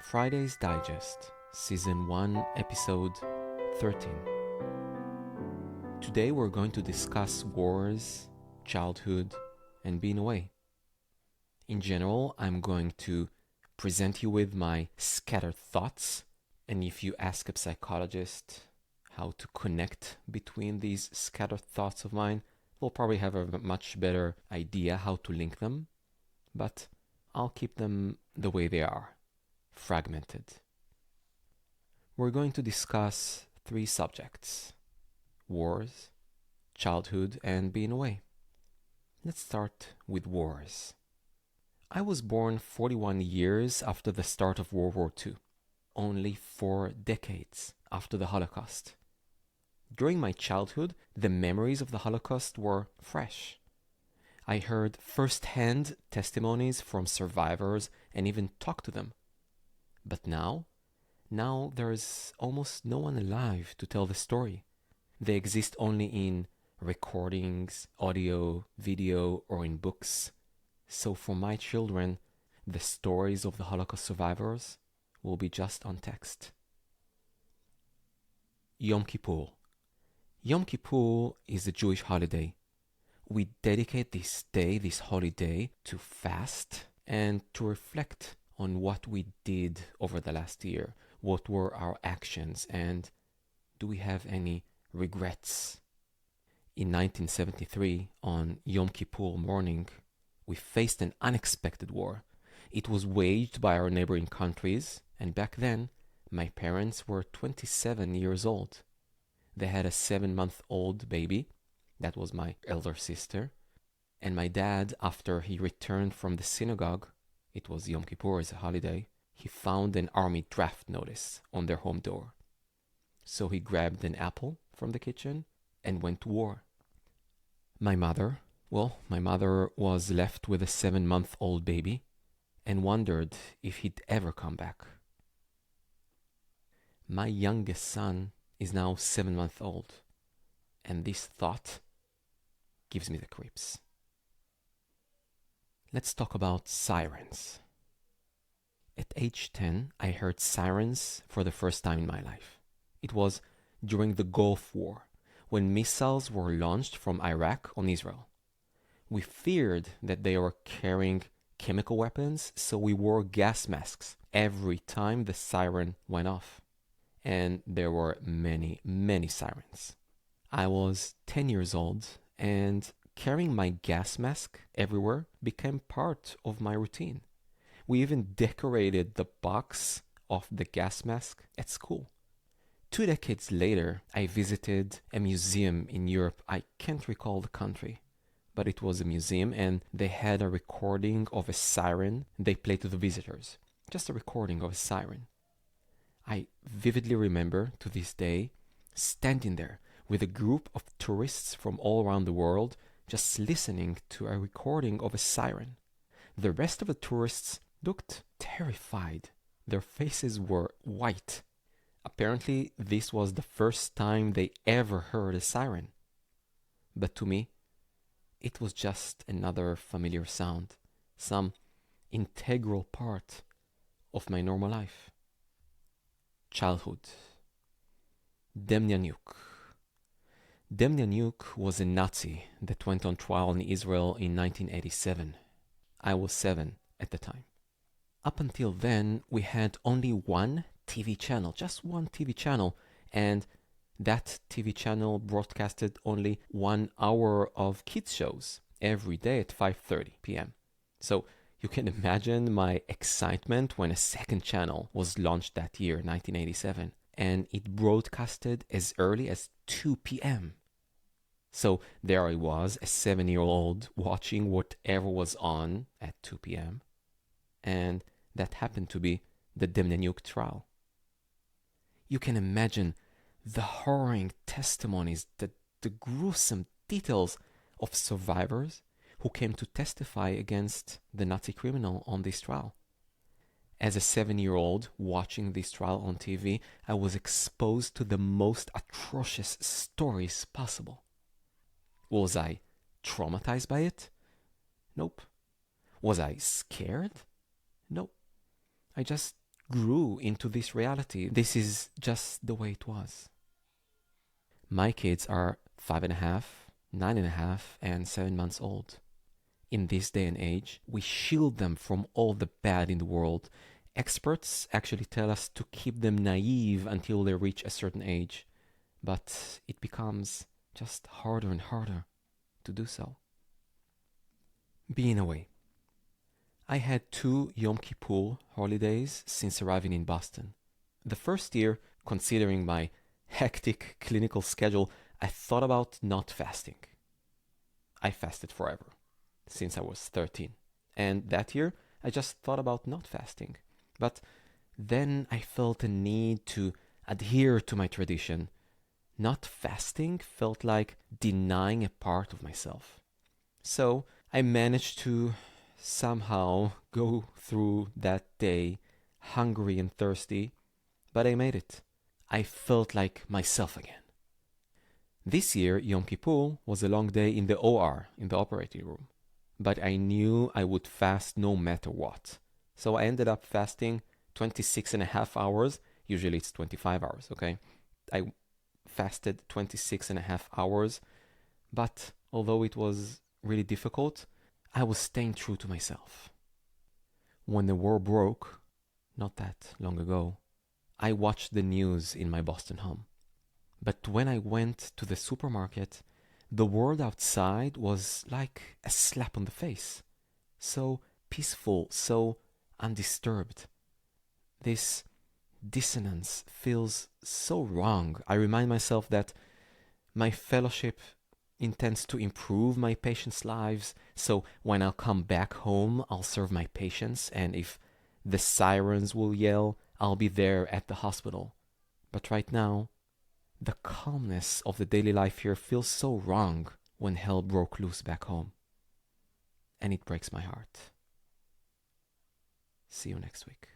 Friday's Digest, Season 1, Episode 13. Today we're going to discuss wars, childhood, and being away. In general, I'm going to present you with my scattered thoughts, and if you ask a psychologist how to connect between these scattered thoughts of mine, they'll probably have a much better idea how to link them, but I'll keep them the way they are, fragmented. We're going to discuss 3 subjects: wars, childhood, and being away. Let's start with wars. I was born 41 years after the start of World War II, only 4 decades after the Holocaust. During my childhood, the memories of the Holocaust were fresh. I heard first-hand testimonies from survivors and even talked to them. But now there is almost no one alive to tell the story. They exist only in recordings, audio, video, or in books. So for my children, the stories of the Holocaust survivors will be just on text. Yom Kippur. Yom Kippur is a Jewish holiday. We dedicate this day, this holiday, to fast and to reflect on what we did over the last year. What were our actions, and do we have any regrets? In 1973, on Yom Kippur morning, we faced an unexpected war. It was waged by our neighboring countries, and back then, my parents were 27 years old. They had a 7-month-old baby. That was my elder sister. And my dad, after he returned from the synagogue, it was Yom Kippur as a holiday, he found an army draft notice on their home door. So he grabbed an apple from the kitchen and went to war. My mother was left with a 7-month-old baby and wondered if he'd ever come back. My youngest son is now 7 months old, and this thought gives me the creeps. Let's talk about sirens. At age 10, I heard sirens for the first time in my life. It was during the Gulf War, when missiles were launched from Iraq on Israel. We feared that they were carrying chemical weapons, so we wore gas masks every time the siren went off. And there were many, many sirens. I was 10 years old, and carrying my gas mask everywhere became part of my routine. We even decorated the box of the gas mask at school. 2 decades later, I visited a museum in Europe. I can't recall the country, but it was a museum, and they had a recording of a siren they played to the visitors. Just a recording of a siren. I vividly remember to this day standing there with a group of tourists from all around the world just listening to a recording of a siren. The rest of the tourists looked terrified. Their faces were white. Apparently, this was the first time they ever heard a siren. But to me, it was just another familiar sound, some integral part of my normal life. Childhood. Demjanjuk. Demjanjuk was a Nazi that went on trial in Israel in 1987. I was 7 at the time. Up until then, we had only one TV channel, just one TV channel, and that TV channel broadcasted only 1 hour of kids shows every day at 5:30 p.m. So you can imagine my excitement when a second channel was launched that year, 1987, and it broadcasted as early as 2 p.m. So there I was, a 7-year-old, watching whatever was on at 2 p.m. And that happened to be the Demjanjuk trial. You can imagine the harrowing testimonies, the gruesome details of survivors who came to testify against the Nazi criminal on this trial. As a 7-year-old watching this trial on TV, I was exposed to the most atrocious stories possible. Was I traumatized by it? Nope. Was I scared? Nope. I just grew into this reality. This is just the way it was. My kids are 5.5, 9.5, and 7 months old. In this day and age, we shield them from all the bad in the world. Experts actually tell us to keep them naive until they reach a certain age, but it becomes just harder and harder to do so. Being away. I had 2 Yom Kippur holidays since arriving in Boston. The first year, considering my hectic clinical schedule, I thought about not fasting. I fasted forever, since I was 13. And that year, I just thought about not fasting. But then I felt a need to adhere to my tradition. Not fasting felt like denying a part of myself. So I managed to somehow go through that day hungry and thirsty, but I made it. I felt like myself again. This year, Yom Kippur was a long day in the OR, in the operating room. But I knew I would fast no matter what. So I ended up fasting 26.5 hours. Usually it's 25 hours, okay? I fasted 26.5 hours. But although it was really difficult, I was staying true to myself. When the war broke, not that long ago, I watched the news in my Boston home. But when I went to the supermarket, the world outside was like a slap on the face. So peaceful, so undisturbed. This dissonance feels so wrong. I remind myself that my fellowship intends to improve my patients' lives, so when I'll come back home, I'll serve my patients, and if the sirens will yell, I'll be there at the hospital. But right now, the calmness of the daily life here feels so wrong when hell broke loose back home. And it breaks my heart. See you next week.